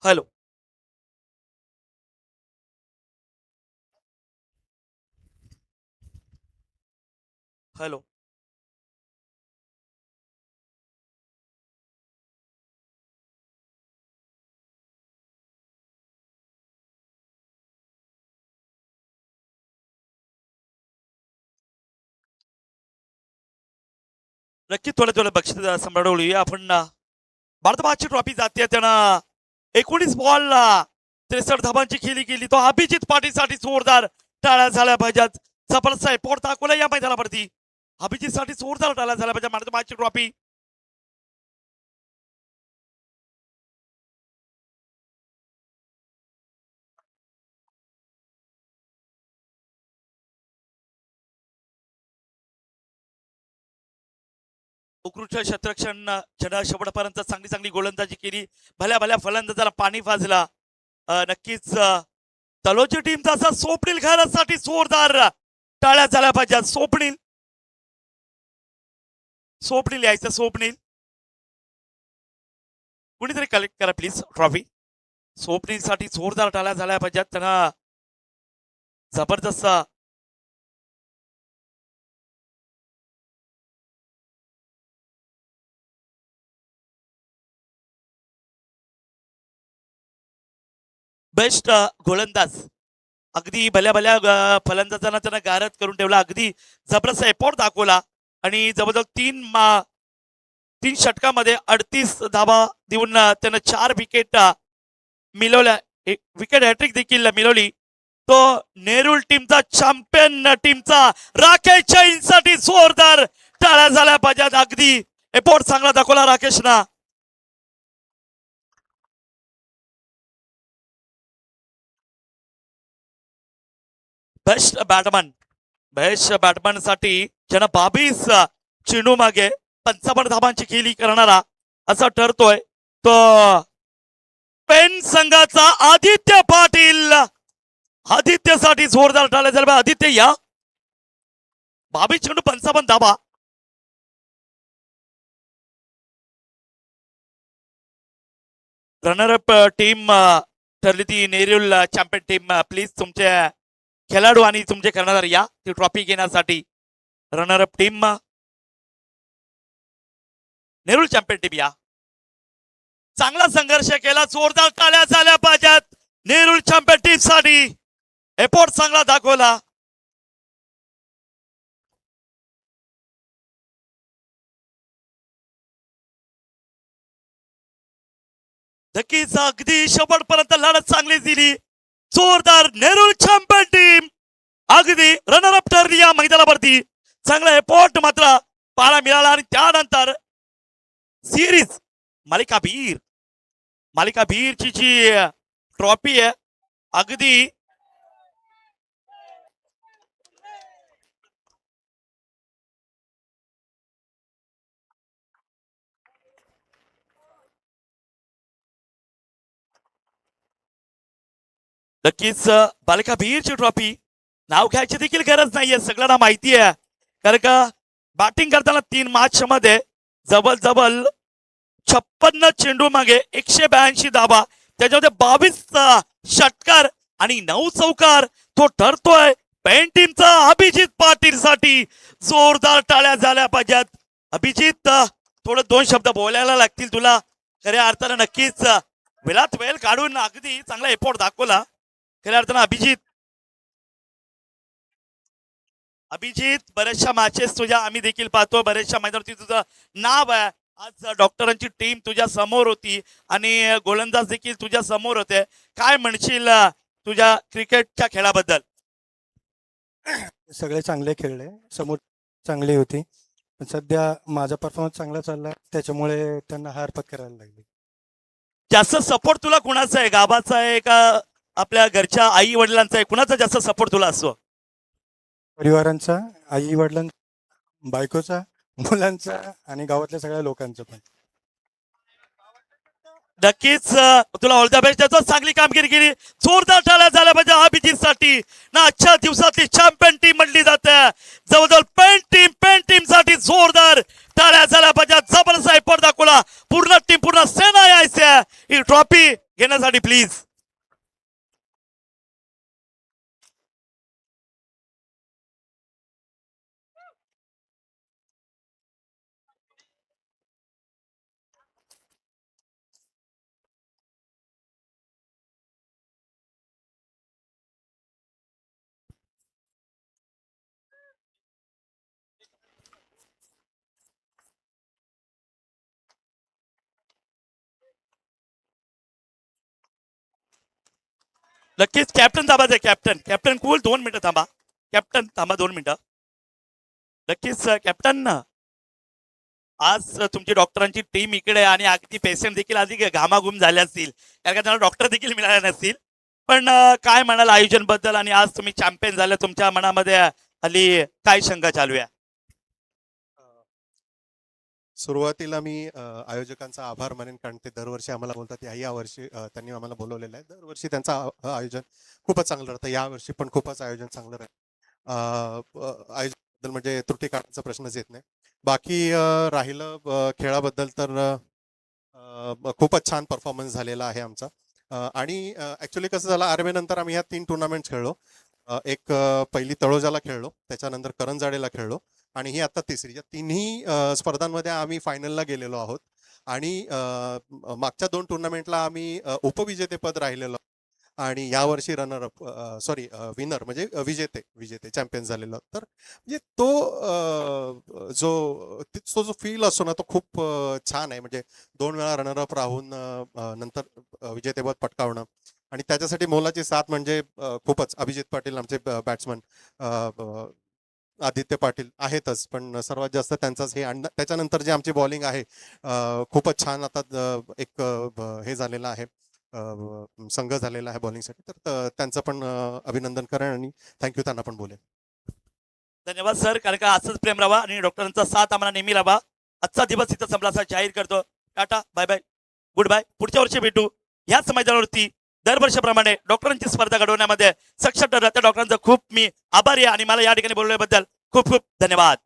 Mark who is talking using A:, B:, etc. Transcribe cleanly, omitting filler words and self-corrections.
A: Hello. Hello. नक्की थोडं थोडं बक्षीस सम्राट बोलूया आपण. भारत ट्रॉफी जाते त्यानं 19 बॉलला 63 धाबांची खेळी केली. तो अभिजित पाटीलसाठी जोरदार टाळ्या झाल्या पाहिजेत. जबरदस्त आहे पोट दाखवला या मैदानावरती. अभिजित साठी जोरदार टाळ्या झाल्या पाहिजे. भारत ट्रॉफी उत्कृष्ट क्षेत्ररक्षण जन शेवटपर्यंत चांगली चांगली गोलंदाजी केली. भल्या भल्या फलंदाजाला पाणी पाजला. नक्कीच तलोची टीम तसा स्वप्नील घरासाठी जोरदार टाळ्या झाल्या पाहिजेत. स्वप्नील स्वप्नील यायचं. स्वप्नील कुणीतरी कलेक्ट करा प्लीज ट्रॉफी. स्वप्नील साठी जोरदार टाळ्या झाल्या पाहिजेत. त्यांना जबरदस्त बेस्ट गोलंदाज. अगदी भल्या भल्या फलंदाजांना त्यांना गारद करून ठेवला. अगदी जबरदस्त एफोर्ट दाखवला आणि जवळजवळ तीन षटकामध्ये 38 धाबा देऊन त्यानं 4 विकेट मिळवल्या. विकेट हॅट्रिक देखील मिळवली. तो नेरूळ टीमचा चॅम्पियन टीमचा राकेश जैनसाठी जोरदार टाळ्या झाल्या पाहिजेत. अगदी एफोर्ट चांगला दाखवला राकेशना. बेस्ट बॅटमॅन साठी ज्यानं 22 चेंडू मागे 55 धाबांची खेळी करणारा असा ठरतोय तो पेन संघाचा आदित्य पाटील. आदित्यसाठी जोरदार टाळ्या झाल्या. आदित्य या 22 चेंडू 55 धाबा. रनरअप टीम ठरली ती नेरूळ चॅम्पियन टीम. प्लीज तुमच्या खेळाडू आणि तुमचे कर्णधार या ती ट्रॉफी घेण्यासाठी. Runner-up team Nerul champion team या. चांगला संघर्ष केला. जोरदार टाळ्या झाल्या पाहिजेत नेरूळ चॅम्पियन टीम साठी. एफोर्ट चांगला दाखवला. नक्कीच अगदी शेवटपर्यंत लढत चांगली दिली. जोरदार नेरूळ चॅम्पियन टीम अगदी रनरअप ठरली या मैदानावरती. चांगला एफोर्ट मात्र पाहायला मिळाला. आणि त्यानंतर सिरीज मालिका बीरची जी ट्रॉफी आहे अगदी नक्कीच बालिका बीरची ट्रॉफी नाव घ्यायची देखील गरज नाहीये. सगळ्यांना माहिती आहे. कारण का बॅटिंग करताना 3 मॅच मध्ये जवळ 56 चेंडू मागे 182 धाबा. त्याच्यामध्ये 22 षटकार आणि 9 चौकार. तो ठरतोय पेन टीमचा अभिजित पाटील साठी. जोरदार टाळ्या झाल्या पाहिजेत. अभिजित थोडं 2 शब्द बोलायला लागतील तुला. खऱ्या अर्थानं नक्कीच वेळात वेळ काढून अगदी चांगला एफोर्ट दाखवला. खऱ्या अर्थानं अभिजित बऱ्याचशा मॅचेस तुझ्या आम्ही देखील पाहतो. बऱ्याचशा मैदानावरती तुझं नाव आहे. आज डॉक्टरांची टीम तुझ्या समोर होती आणि गोलंदाज देखील तुझ्या समोर होते. काय म्हणशील तुझ्या क्रिकेटच्या खेळाबद्दल?
B: सगळे चांगले खेळले. समोर चांगली होती. पण सध्या माझा परफॉर्मन्स चांगला चालला त्याच्यामुळे त्यांना हार पत्करायला लागली.
A: जास्त सपोर्ट तुला कुणाचा आहे? गावाचा आहे का आपल्या घरच्या आई वडिलांचा आहे? कुणाचा जास्त सपोर्ट तुला असतो?
B: परिवारांचा, आई वडिलांचा, बायकोचा, मुलांचा आणि गावातल्या सगळ्या लोकांचा पण.
A: नक्कीच तुला ऑल द बेस्ट. त्याच चांगली कामगिरी केली. जोरदार टाळ्या झाल्या पाहिजे अभिजित साठी ना. आजच्या दिवसातली चॅम्पियन टीम म्हणली जाते. जवळजवळ पेन टीम साठी जोरदार टाळ्या झाल्या पाहिजे. जबरदस्त एफर्ट दाखवला. पूर्ण टीम पूर्ण सेना यायचं ही ट्रॉफी घेण्यासाठी. साठी प्लीज. नक्कीच कॅप्टन थांबायचं कॅप्टन. कॅप्टन कूल 2 मिनिटं थांबा. कॅप्टन थांबा 2 मिनिटं. नक्कीच कॅप्टन, आज तुमची डॉक्टरांची टीम इकडे आहे आणि अगदी पेशंट देखील आधी घामाघूम झाले असतील, कारण का त्यांना डॉक्टर देखील मिळाले नसतील. पण काय म्हणाल आयोजन बद्दल, आणि आज तुम्ही चॅम्पियन झाले, तुमच्या मनामध्ये हल्ली काय शंका चालू आहे?
C: सुरुवातीला मी आयोजकांचा आभार मानेन, कारण ते दरवर्षी आम्हाला बोलतात. या वर्षी त्यांनी आम्हाला बोलवलेलं आहे. दरवर्षी त्यांचं आयोजन खूपच चांगलं राहतं. यावर्षी पण खूपच आयोजन चांगलं राहील. आयोजन म्हणजे त्रुटी काढण्याचा प्रश्नच येत नाही. बाकी राहिलं खेळाबद्दल, तर खूपच छान परफॉर्मन्स झालेला आहे आमचा. आणि ॲक्च्युली कसं झालं, आर्मी नंतर आम्ही ह्या 3 टुर्नामेंट्स खेळलो. एक पहिली तळोजाला खेळलो, त्याच्यानंतर करंजाडेला खेळलो, आणि ही आता तिसरी. या तिन्ही स्पर्धांमध्ये आम्ही फायनलला गेलेलो आहोत. आणि मागच्या 2 टुर्नामेंटला आम्ही उपविजेतेपद राहिलेलो, आणि यावर्षी रनरअप विनर म्हणजे विजेते चॅम्पियन झालेलो. तर म्हणजे तो जो फील असतो ना, तो खूप छान आहे. म्हणजे 2 वेळा रनरअप राहून नंतर विजेतेपद पटकावणं, आणि त्याच्यासाठी मोलाची साथ म्हणजे खूपच अभिजित पाटील आमचे बॅट्समन, आदित्य पाटील आहेतच, पण सर्वात जास्त त्यांचाच हे. आणि त्याच्यानंतर जे आमची बॉलिंग आहे, खूपच छान. आता एक हे झालेलं आहे, संघ झालेला आहे बॉलिंगसाठी. तर त्यांचं पण अभिनंदन करेन, आणि थँक्यू त्यांना पण बोलेन.
A: धन्यवाद सर, कारण का असंच प्रेम राहा आणि डॉक्टरांचा साथ आम्हाला नेहमी राहा. आजचा दिवस इथं संपला असा जाहीर करतो. Tata, bye bye, goodbye. पुढच्या वर्षी भेटू याच मैदानावरती. दरवर्षाप्रमाणे डॉक्टरांची स्पर्धा घडवण्यामध्ये सक्षम ठरला त्या डॉक्टरांचा खूप मी आभारी आहे, आणि मला या ठिकाणी बोलवल्याबद्दल खूप खूप धन्यवाद.